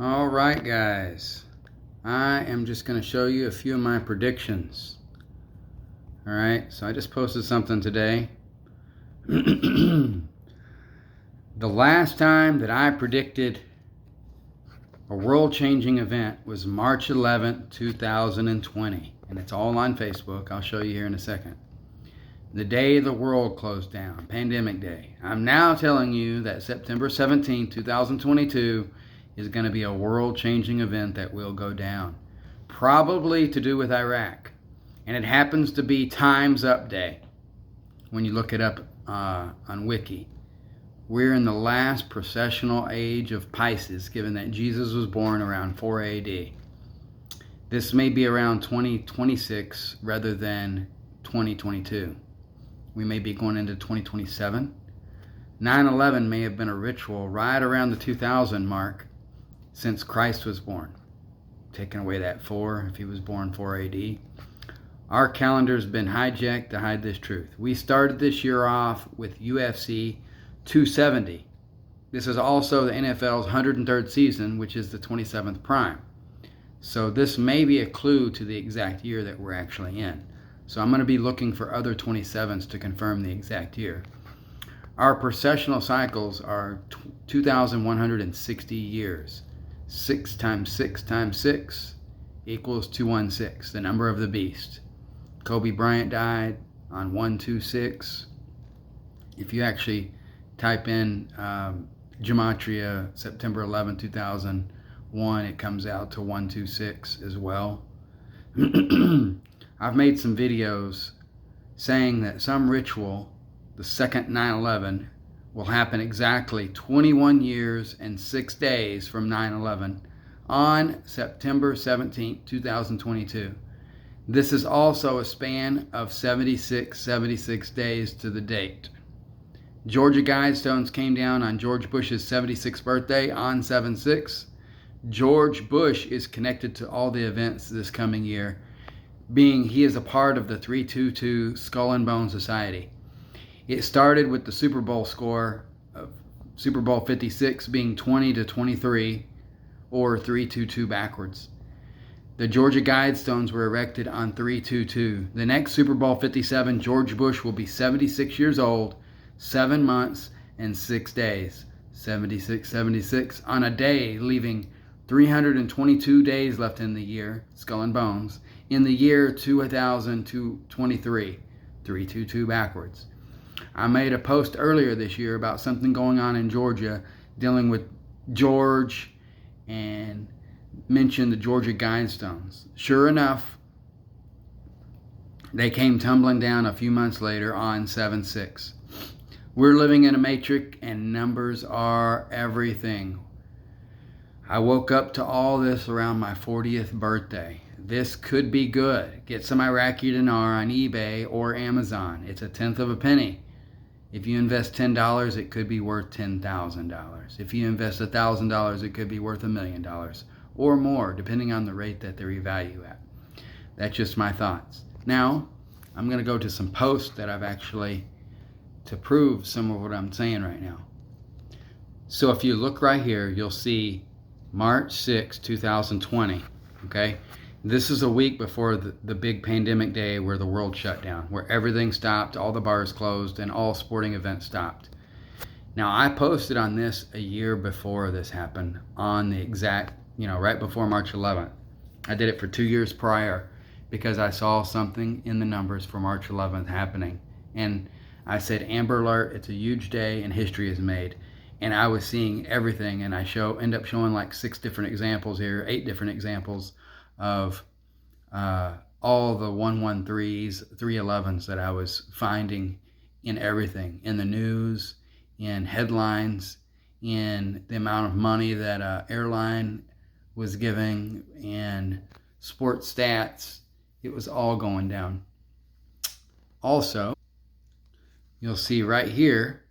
All right, guys. I am just going to show you a few of my predictions. All right, so I just posted something today. The last time that I predicted a world-changing event was March 11th, 2020. And it's all on Facebook. I'll show you here in a second. The day the world closed down, pandemic day. I'm now telling you that September 17th, 2022 is going to be a world-changing event that will go down. Probably to do with Iraq. And it happens to be Time's Up Day when you look it up on Wiki. We're in the last processional age of Pisces, given that Jesus was born around 4 AD. This may be around 2026 rather than 2022. We may be going into 2027. 9/11 may have been a ritual right around the 2000 mark since Christ was born. Taking away that 4 if he was born 4 AD. Our calendar's been hijacked to hide this truth. We started this year off with UFC 270. This is also the NFL's 103rd season, which is the 27th prime. So this may be a clue to the exact year that we're actually in. So I'm going to be looking for other 27s to confirm the exact year. Our processional cycles are 2,160 years. 6 times 6 times 6 equals 216, the number of the beast. Kobe Bryant died on 126. If you actually type in Gematria September 11, 2001, it comes out to 126 as well. I've made some videos saying that some ritual, the second 9/11, will happen exactly 21 years and 6 days from 9/11 on September 17, 2022. This is also a span of 76 days to the date. Georgia Guidestones came down on George Bush's 76th birthday on 7/6. George Bush is connected to all the events this coming year, being he is a part of the 322 Skull and Bone Society. It started with the Super Bowl score of Super Bowl 56 being 20-23, or 322 backwards. The Georgia Guidestones were erected on 322. The next Super Bowl 57, George Bush will be 76 years old, 7 months and 6 days. 76 on a day, leaving 322 days left in the year, Skull and Bones, in the year 2023, 322 backwards. I made a post earlier this year about something going on in Georgia dealing with George and mentioned the Georgia Guidestones. Sure enough, they came tumbling down a few months later on 7/6. We're living in a matrix and numbers are everything. I woke up to all this around my 40th birthday. This could be good. Get some Iraqi dinar on eBay or Amazon. It's 1/10 of a penny. If you invest $10, it could be worth $10,000. If you invest $1,000, it could be worth $1 million or more, depending on the rate that they revalue at. That's just my thoughts. Now, I'm going to go to some posts that I've actually, to prove some of what I'm saying right now. So if you look right here, you'll see March 6, 2020, okay? This is a week before the big pandemic day where the world shut down, where everything stopped, all the bars closed, and all sporting events stopped. Now, I posted on this a year before this happened, on the exact, right before March 11th. I did it for 2 years prior because I saw something in the numbers for March 11th happening. And I said, Amber Alert, it's a huge day and history is made. And I was seeing everything, and I end up showing like 6 different examples here, 8 different examples of all the 113s, 311s that I was finding in everything, in the news, in headlines, in the amount of money that an airline was giving, and sports stats. It was all going down. Also, you'll see right here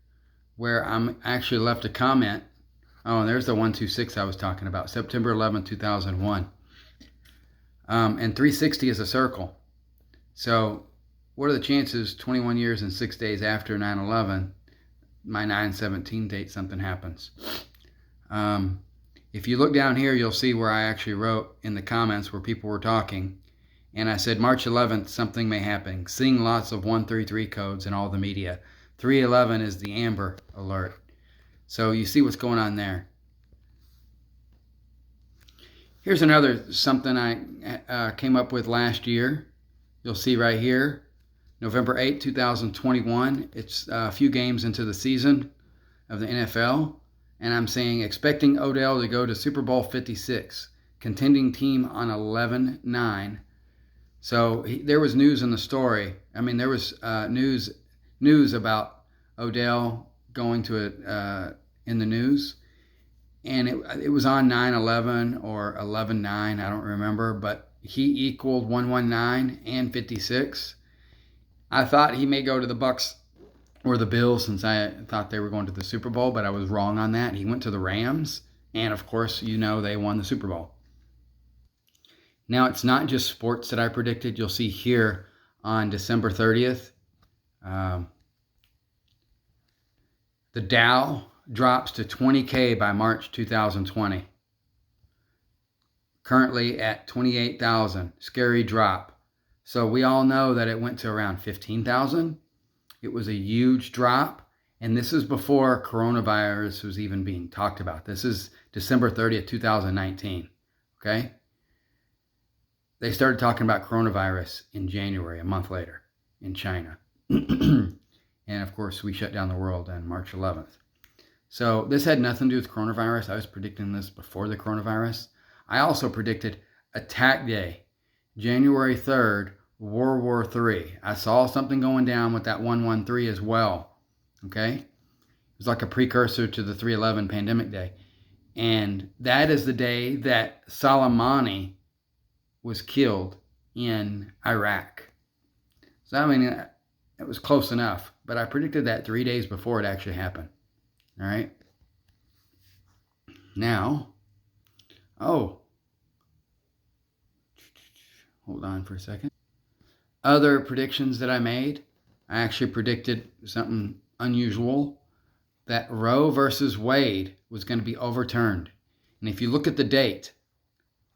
where I'm actually left a comment. Oh, and there's the 126 I was talking about, September 11, 2001. And 360 is a circle. So what are the chances 21 years and 6 days after 9/11, my 9/17 date, something happens? If you look down here, you'll see where I actually wrote in the comments where people were talking. And I said, March 11th, something may happen. Seeing lots of 133 codes in all the media. 311 is the Amber Alert. So you see what's going on there. Here's another something I came up with last year. You'll see right here, November 8, 2021. It's a few games into the season of the NFL. And I'm saying, expecting Odell to go to Super Bowl 56. Contending team on 11-9. So there was news in the story. I mean, there was news about Odell going to it in the news. And it was on 9/11 or 11/9, I don't remember. But he equaled 119 and 56. I thought he may go to the Bucks or the Bills, since I thought they were going to the Super Bowl, but I was wrong on that. He went to the Rams, and of course, you know, they won the Super Bowl. Now, it's not just sports that I predicted. You'll see here on December 30th, the Dow drops to 20K by March 2020. Currently at 28,000. Scary drop. So we all know that it went to around 15,000. It was a huge drop, and this is before coronavirus was even being talked about. This is December 30th, 2019, okay? They started talking about coronavirus in January, a month later, in China. And, of course, we shut down the world on March 11th. So this had nothing to do with coronavirus. I was predicting this before the coronavirus. I also predicted Attack Day, January 3rd, World War III. I saw something going down with that 113 as well. Okay? It was like a precursor to the 3/11 pandemic day. And that is the day that Soleimani was killed in Iraq. So, I mean, it was close enough. But I predicted that 3 days before it actually happened. All right? Now, hold on for a second. Other predictions that I made, I actually predicted something unusual, that Roe versus Wade was going to be overturned. And if you look at the date,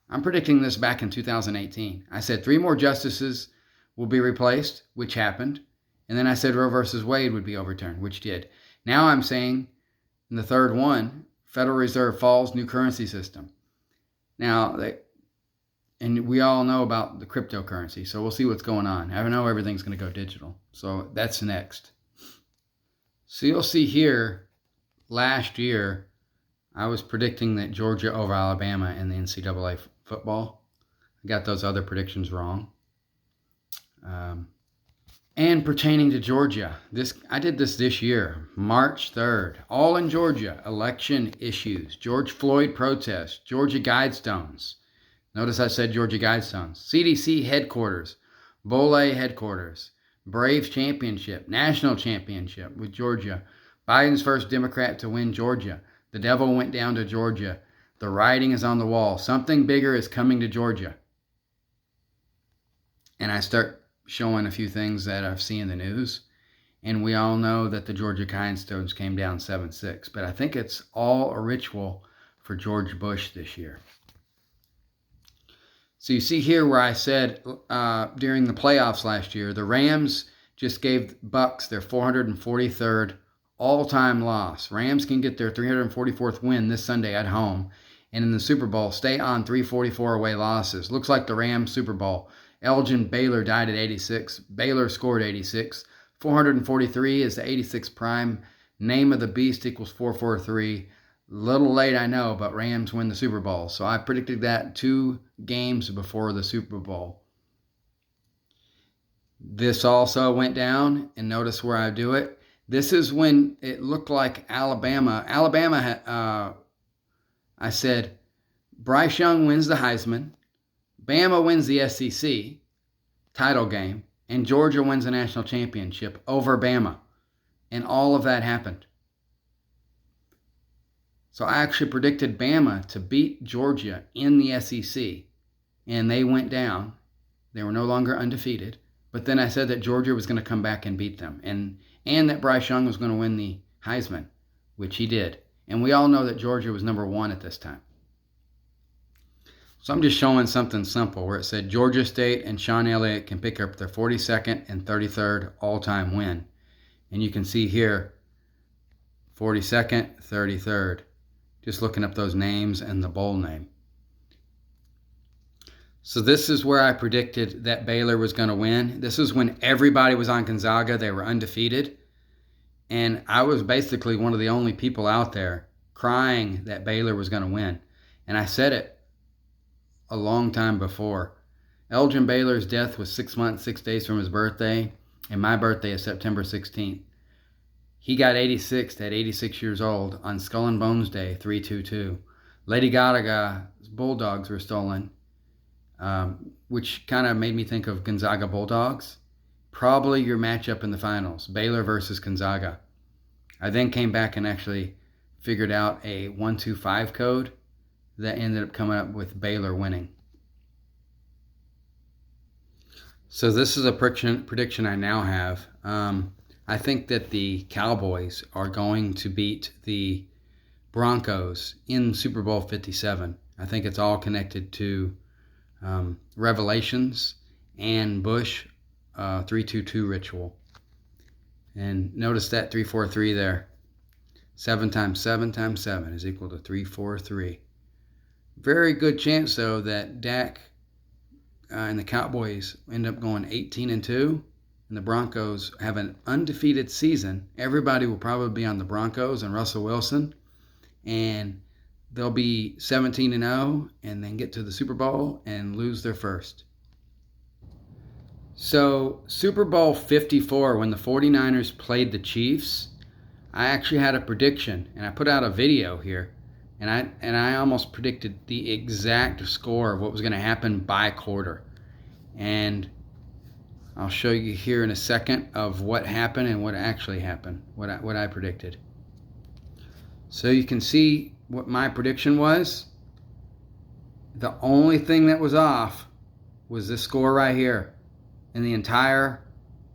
I'm predicting this back in 2018. I said 3 more justices will be replaced, which happened. And then I said Roe versus Wade would be overturned, which did. Now I'm saying in the third one, Federal Reserve falls, new currency system. Now, and we all know about the cryptocurrency, so we'll see what's going on. I know everything's going to go digital, so that's next. So you'll see here, last year, I was predicting that Georgia over Alabama in the NCAA football. I got those other predictions wrong. And pertaining to Georgia, I did this year, March 3rd, all in Georgia, election issues, George Floyd protests, Georgia Guidestones. Notice I said Georgia Guidestones. CDC headquarters, Bowl headquarters, Braves championship, national championship with Georgia. Biden's first Democrat to win Georgia. The devil went down to Georgia. The writing is on the wall. Something bigger is coming to Georgia. And I start showing a few things that I've seen in the news. And we all know that the Georgia Guidestones came down 7-6. But I think it's all a ritual for George Bush this year. So you see here where I said during the playoffs last year, the Rams just gave Bucks their 443rd all-time loss. Rams can get their 344th win this Sunday at home. And in the Super Bowl, stay on 344 away losses. Looks like the Rams Super Bowl. Elgin Baylor died at 86. Baylor scored 86. 443 is the 86 prime. Name of the beast equals 443. Little late, I know, but Rams win the Super Bowl. So I predicted that 2 games before the Super Bowl. This also went down, and notice where I do it. This is when it looked like Alabama. I said, Bryce Young wins the Heisman. Bama wins the SEC title game. And Georgia wins the national championship over Bama. And all of that happened. So I actually predicted Bama to beat Georgia in the SEC. And they went down. They were no longer undefeated. But then I said that Georgia was going to come back and beat them. And that Bryce Young was going to win the Heisman, which he did. And we all know that Georgia was number 1 at this time. So I'm just showing something simple where it said Georgia State and Sean Elliott can pick up their 42nd and 33rd all-time win. And you can see here, 42nd, 33rd. Just looking up those names and the bowl name. So this is where I predicted that Baylor was going to win. This is when everybody was on Gonzaga. They were undefeated. And I was basically one of the only people out there crying that Baylor was going to win. And I said it a long time before. Elgin Baylor's death was 6 months, 6 days from his birthday, and my birthday is September 16th. He got 86 at 86 years old on Skull and Bones Day, 3/22. Lady Gaga's Bulldogs were stolen, which kind of made me think of Gonzaga Bulldogs. Probably your matchup in the finals, Baylor versus Gonzaga. I then came back and actually figured out a 1-2-5 code that ended up coming up with Baylor winning. So this is a prediction I now have. I think that the Cowboys are going to beat the Broncos in Super Bowl 57. I think it's all connected to Revelations and Bush 3-2-2 ritual. And notice that 3-4-3 there. 7 times 7 times 7 is equal to 3-4-3. Very good chance, though, that Dak and the Cowboys end up going 18-2, and the Broncos have an undefeated season. Everybody will probably be on the Broncos and Russell Wilson, and they'll be 17-0 and then get to the Super Bowl and lose their first. So Super Bowl 54, when the 49ers played the Chiefs, I actually had a prediction, and I put out a video here. And I almost predicted the exact score of what was going to happen by quarter. And I'll show you here in a second of what happened and what actually happened, what I predicted. So you can see what my prediction was. The only thing that was off was this score right here in the entire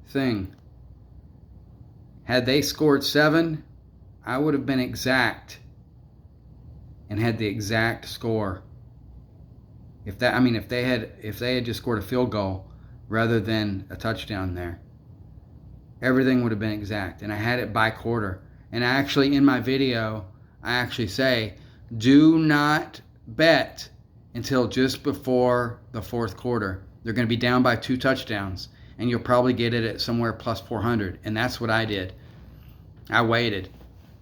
thing. Had they scored 7, I would have been exact and had the exact score. If they had just scored a field goal rather than a touchdown there, everything would have been exact. And I had it by quarter. And I actually, in my video, I actually say, do not bet until just before the fourth quarter. They're going to be down by 2 touchdowns, and you'll probably get it at somewhere plus 400. And that's what I did. I waited.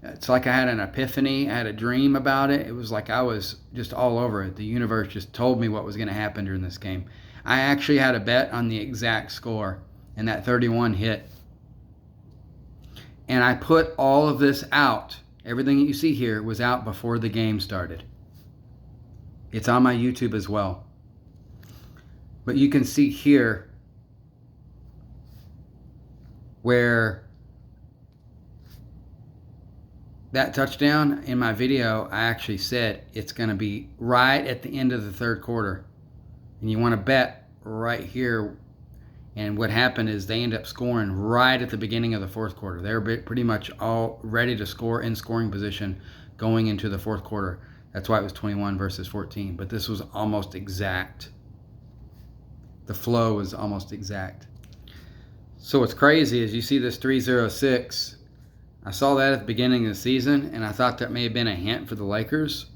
It's like I had an epiphany. I had a dream about it. It was like I was just all over it. The universe just told me what was going to happen during this game. I actually had a bet on the exact score, and that 31 hit. And I put all of this out. Everything that you see here was out before the game started. It's on my YouTube as well. But you can see here where that touchdown in my video, I actually said it's going to be right at the end of the third quarter. And you want to bet right here. And what happened is they end up scoring right at the beginning of the fourth quarter. They were pretty much all ready to score in scoring position going into the fourth quarter. That's why it was 21 versus 14. But this was almost exact. The flow was almost exact. So what's crazy is you see this 306. I saw that at the beginning of the season, and I thought that may have been a hint for the Lakers,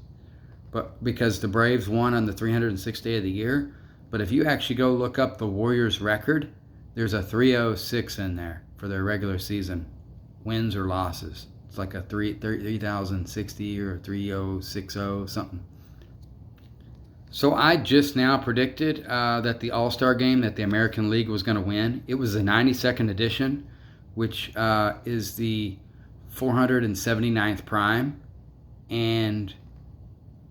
but because the Braves won on the 306th day of the year. But if you actually go look up the Warriors' record, there's a 306 in there for their regular season, wins or losses. It's like a 3060 or 3060 something. So I just now predicted that the All-Star game that the American League was going to win. It was the 92nd edition, which is the 479th prime, and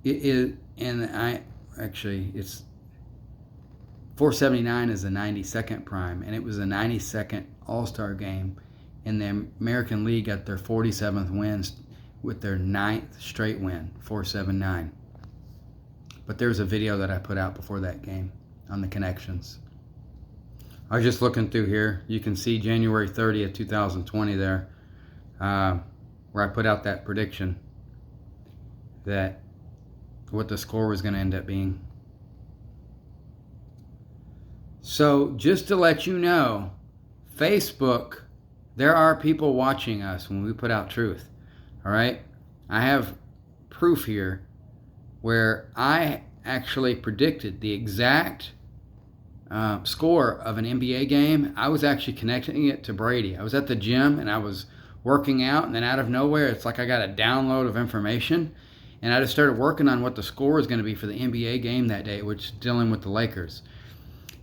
it's 479 is the 92nd prime, and it was the 92nd All-Star game, and the American League got their 47th wins with their 9th straight win, 479. But there's a video that I put out before that game on the connections. I was just looking through here. You can see January 30th, 2020 there, where I put out that prediction that what the score was going to end up being. So just to let you know, Facebook, there are people watching us when we put out truth. All right? I have proof here where I actually predicted the exact score of an NBA game. I was actually connecting it to Brady. I was at the gym and I was working out, and then out of nowhere, it's like I got a download of information, and I just started working on what the score was going to be for the NBA game that day, which is dealing with the Lakers.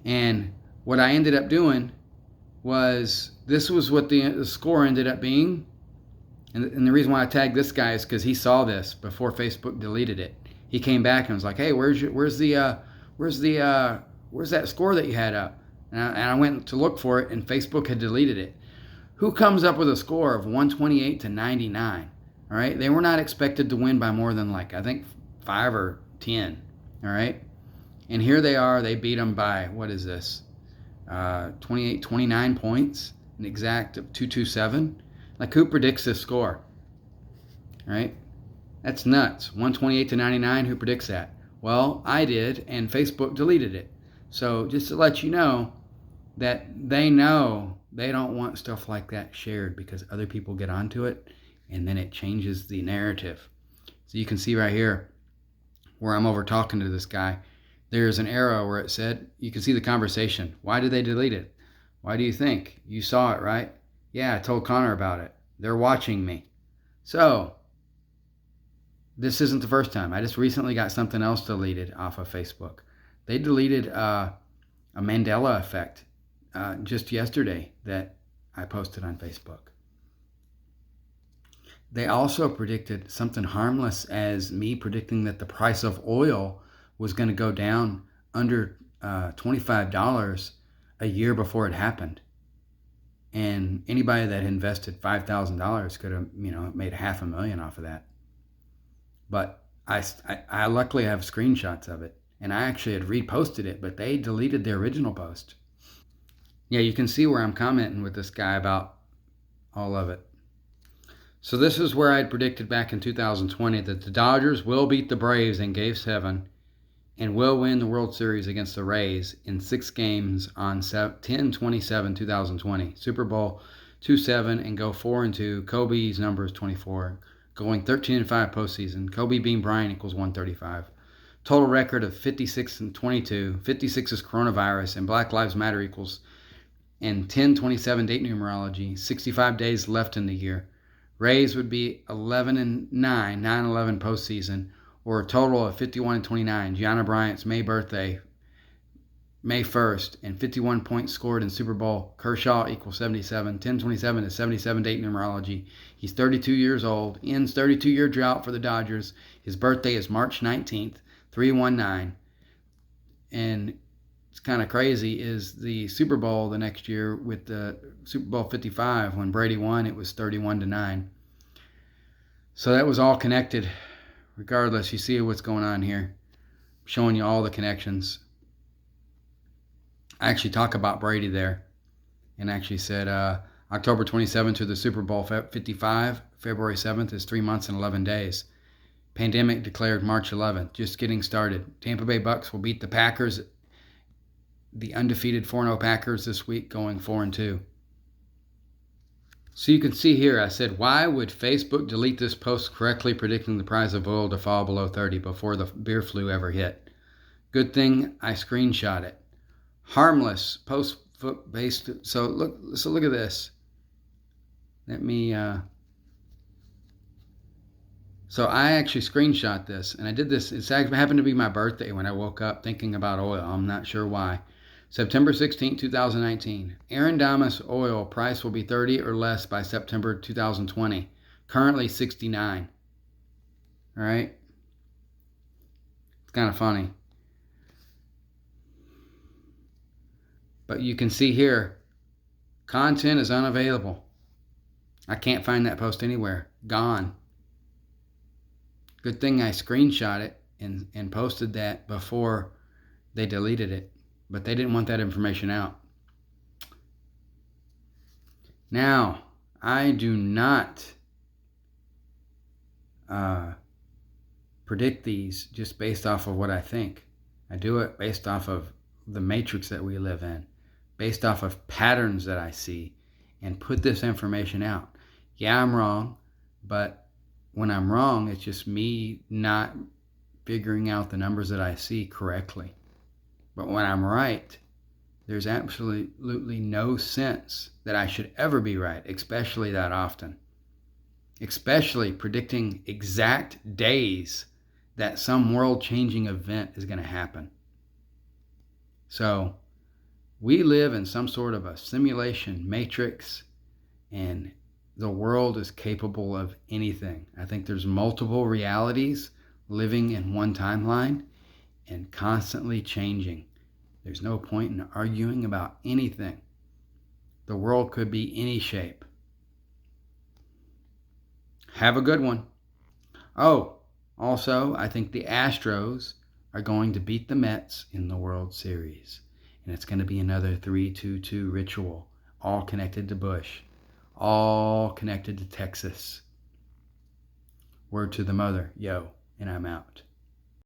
And what I ended up doing was, this was what the score ended up being. And the reason why I tagged this guy is because he saw this before Facebook deleted it. He came back and was like, "Hey, where's that score that you had up?" And I went to look for it, and Facebook had deleted it. Who comes up with a score of 128 to 99? All right, they were not expected to win by more than, like, I think 5 or 10. All right, and here they are. They beat them by, what is this? 29 points, an exact of 227. Like, who predicts this score? Right? That's nuts. 128 to 99, who predicts that? Well, I did, and Facebook deleted it. So just to let you know that they know they don't want stuff like that shared, because other people get onto it, and then it changes the narrative. So you can see right here where I'm over talking to this guy, there's an arrow where it said, you can see the conversation. Why did they delete it? Why do you think? You saw it, right? Yeah, I told Connor about it. They're watching me. So, this isn't the first time. I just recently got something else deleted off of Facebook. They deleted a Mandela effect just yesterday that I posted on Facebook. They also predicted something harmless as me predicting that the price of oil was going to go down under $25 a year before it happened. And anybody that invested $5,000 could have, made $500,000 off of that. But I luckily have screenshots of it, and I actually had reposted it, but they deleted the original post. Yeah, you can see where I'm commenting with this guy about all of it. So this is where I had predicted back in 2020 that the Dodgers will beat the Braves in Game 7 and will win the World Series against the Rays in 6 games on 10/27/2020. Super Bowl 27 and go 4-2. Kobe's number is 24. Going 13-5 postseason. Kobe being Bryant equals 135. Total record of 56-22. 56 is coronavirus, and Black Lives Matter equals. And 10/27 date numerology. 65 days left in the year. Rays would be 11-9, 9/11 postseason, or a total of 51-29. Gianna Bryant's May birthday, May 1st, and 51 points scored in Super Bowl. Kershaw equals 77. 10/27 is 77 date numerology. He's 32 years old. Ends 32-year drought for the Dodgers. His birthday is March 19th, 319. And it's kind of crazy is the Super Bowl the next year with the Super Bowl 55. When Brady won, it was 31-9. So that was all connected. Regardless, you see what's going on here. I'm showing you all the connections. I actually talk about Brady there, and actually said October 27th to the Super Bowl 55, February 7th is 3 months and 11 days. Pandemic declared March 11th, just getting started. Tampa Bay Bucks will beat the Packers, the undefeated 4-0 Packers this week, going 4-2. So you can see here, I said, why would Facebook delete this post correctly predicting the price of oil to fall below 30 before the beer flu ever hit? Good thing I screenshot it. Harmless post based. So look at this. Let me. So I actually screenshot this, and I did this. It happened to be my birthday when I woke up thinking about oil. I'm not sure why. September 16, 2019. Aarondamus oil price will be 30 or less by September 2020. Currently 69. All right. It's kind of funny. But you can see here, content is unavailable. I can't find that post anywhere. Gone. Good thing I screenshot it and posted that before they deleted it. But they didn't want that information out. Now, I do not predict these just based off of what I think. I do it based off of the matrix that we live in, based off of patterns that I see, and put this information out. Yeah, I'm wrong, but when I'm wrong, it's just me not figuring out the numbers that I see correctly. But when I'm right, there's absolutely no sense that I should ever be right, especially that often. Especially predicting exact days that some world-changing event is going to happen. So we live in some sort of a simulation matrix, and the world is capable of anything. I think there's multiple realities living in one timeline and constantly changing. There's no point in arguing about anything. The world could be any shape. Have a good one. Oh, also, I think the Astros are going to beat the Mets in the World Series. And it's going to be another 3-2-2 ritual, all connected to Bush, all connected to Texas. Word to the mother, yo, and I'm out.